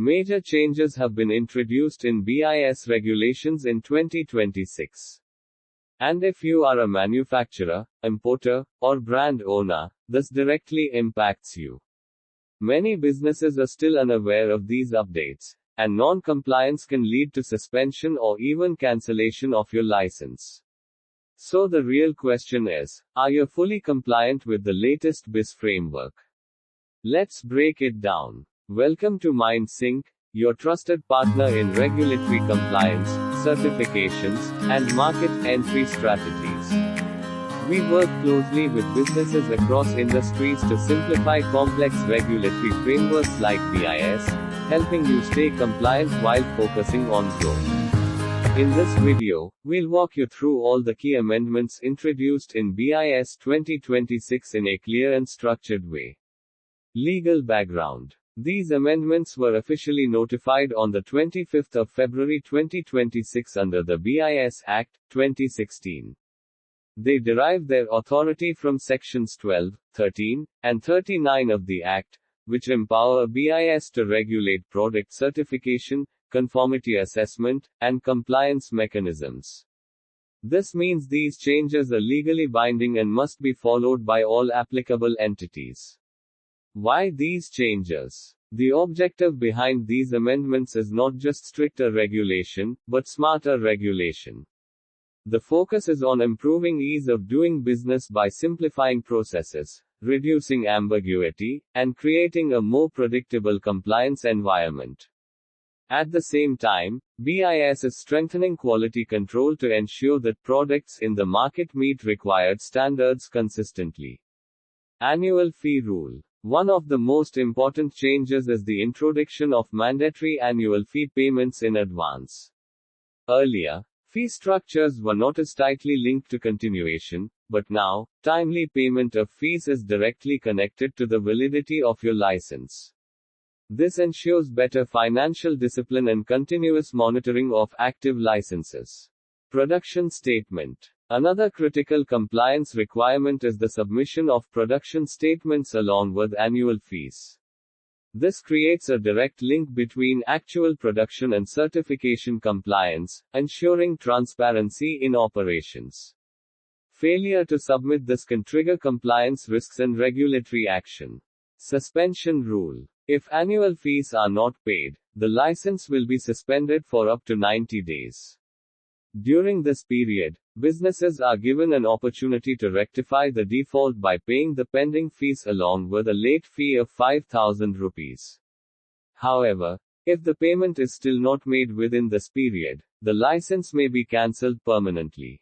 Major changes have been introduced in BIS regulations in 2026. And if you are a manufacturer, importer, or brand owner, this directly impacts you. Many businesses are still unaware of these updates, and non-compliance can lead to suspension or even cancellation of your license. So the real question is, are you fully compliant with the latest BIS framework? Let's break it down. Welcome to MindSync, your trusted partner in regulatory compliance, certifications, and market entry strategies. We work closely with businesses across industries to simplify complex regulatory frameworks like BIS, helping you stay compliant while focusing on growth. In this video, we'll walk you through all the key amendments introduced in BIS 2026 in a clear and structured way. Legal background. These amendments were officially notified on the 25th of February 2026 under the BIS Act, 2016. They derive their authority from Sections 12, 13, and 39 of the Act, which empower BIS to regulate product certification, conformity assessment, and compliance mechanisms. This means these changes are legally binding and must be followed by all applicable entities. Why these changes? The objective behind these amendments is not just stricter regulation, but smarter regulation. The focus is on improving ease of doing business by simplifying processes, reducing ambiguity, and creating a more predictable compliance environment. At the same time, BIS is strengthening quality control to ensure that products in the market meet required standards consistently. Annual fee rule. One of the most important changes is the introduction of mandatory annual fee payments in advance. Earlier, fee structures were not as tightly linked to continuation, but now, timely payment of fees is directly connected to the validity of your license. This ensures better financial discipline and continuous monitoring of active licenses. Production statement. Another critical compliance requirement is the submission of production statements along with annual fees. This creates a direct link between actual production and certification compliance, ensuring transparency in operations. Failure to submit this can trigger compliance risks and regulatory action. Suspension rule. If annual fees are not paid, the license will be suspended for up to 90 days. During this period, businesses are given an opportunity to rectify the default by paying the pending fees along with a late fee of 5,000 rupees. However, if the payment is still not made within this period, the license may be cancelled permanently.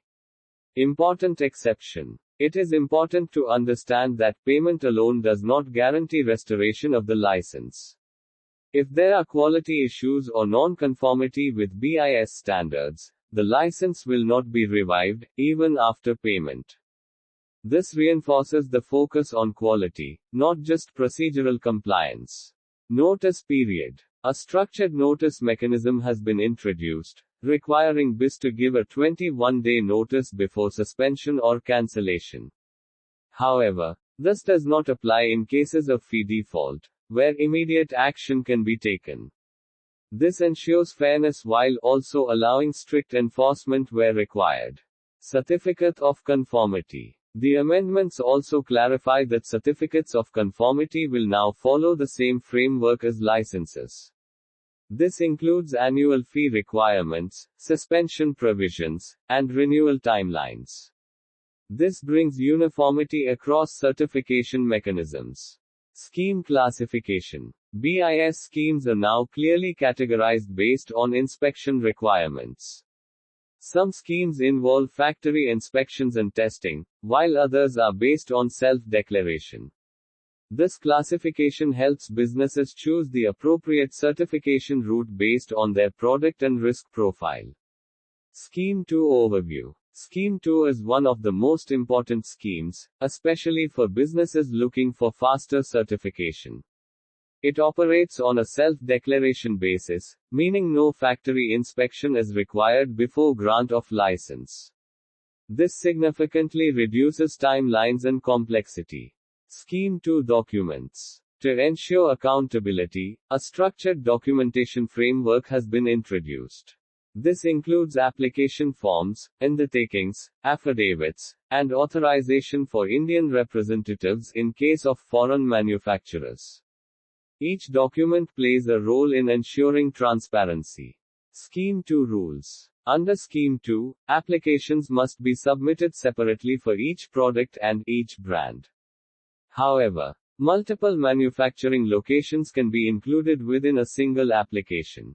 Important exception. It is important to understand that payment alone does not guarantee restoration of the license. If there are quality issues or non-conformity with BIS standards, the license will not be revived, even after payment. This reinforces the focus on quality, not just procedural compliance. Notice period. A structured notice mechanism has been introduced, requiring BIS to give a 21-day notice before suspension or cancellation. However, this does not apply in cases of fee default, where immediate action can be taken. This ensures fairness while also allowing strict enforcement where required. Certificate of conformity. The amendments also clarify that certificates of conformity will now follow the same framework as licenses. This includes annual fee requirements, suspension provisions, and renewal timelines. This brings uniformity across certification mechanisms. Scheme classification. BIS schemes are now clearly categorized based on inspection requirements. Some schemes involve factory inspections and testing, while others are based on self-declaration. This classification helps businesses choose the appropriate certification route based on their product and risk profile. Scheme 2 overview. Scheme 2 is one of the most important schemes, especially for businesses looking for faster certification. It operates on a self-declaration basis, meaning no factory inspection is required before grant of license. This significantly reduces timelines and complexity. Scheme 2 documents. To ensure accountability, a structured documentation framework has been introduced. This includes application forms, undertakings, affidavits, and authorization for Indian representatives in case of foreign manufacturers. Each document plays a role in ensuring transparency. Scheme 2 rules. Under Scheme 2, applications must be submitted separately for each product and each brand. However, multiple manufacturing locations can be included within a single application.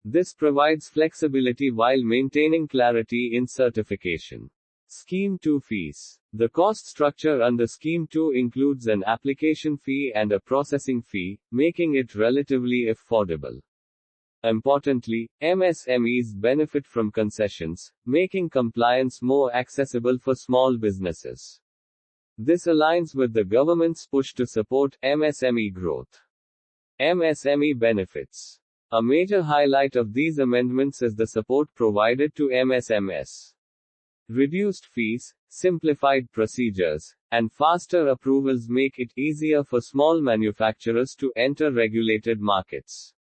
This provides flexibility while maintaining clarity in certification. Scheme 2 fees. The cost structure under Scheme 2 includes an application fee and a processing fee, making it relatively affordable. Importantly, MSMEs benefit from concessions, making compliance more accessible for small businesses. This aligns with the government's push to support MSME growth. MSME Benefits. A major highlight of these amendments is the support provided to MSMEs. Reduced fees, simplified procedures, and faster approvals make it easier for small manufacturers to enter regulated markets.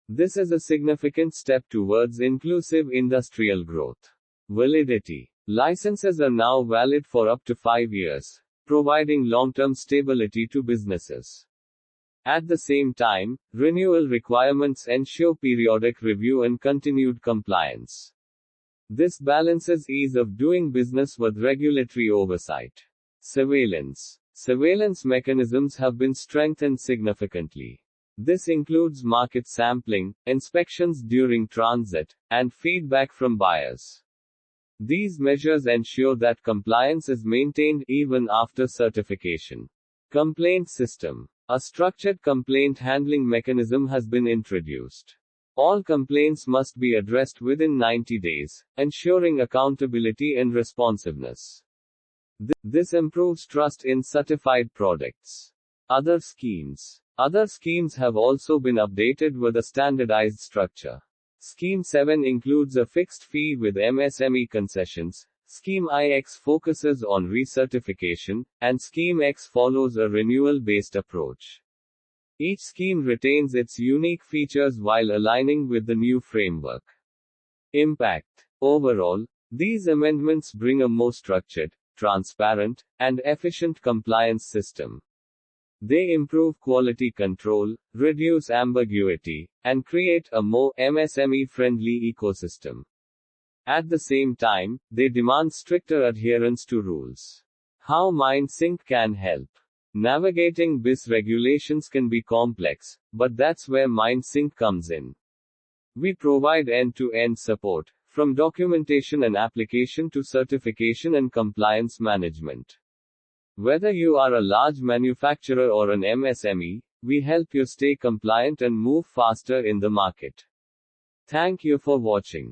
This is a significant step towards inclusive industrial growth. Validity. Licenses are now valid for up to 5 years, providing long-term stability to businesses. At the same time, renewal requirements ensure periodic review and continued compliance. This balances ease of doing business with regulatory oversight. Surveillance. Surveillance mechanisms have been strengthened significantly. This includes market sampling, inspections during transit, and feedback from buyers. These measures ensure that compliance is maintained even after certification. Complaint system. A structured complaint handling mechanism has been introduced. All complaints must be addressed within 90 days, ensuring accountability and responsiveness. This improves trust in certified products. Other schemes. Other schemes have also been updated with a standardized structure. Scheme 7 includes a fixed fee with MSME concessions. Scheme IX focuses on recertification, and Scheme X follows a renewal-based approach. Each scheme retains its unique features while aligning with the new framework. Impact. Overall, these amendments bring a more structured, transparent, and efficient compliance system. They improve quality control, reduce ambiguity, and create a more MSME-friendly ecosystem. At the same time, they demand stricter adherence to rules. How MindSync can help. Navigating BIS regulations can be complex, but that's where MindSync comes in. We provide end-to-end support, from documentation and application to certification and compliance management. Whether you are a large manufacturer or an MSME, we help you stay compliant and move faster in the market. Thank you for watching.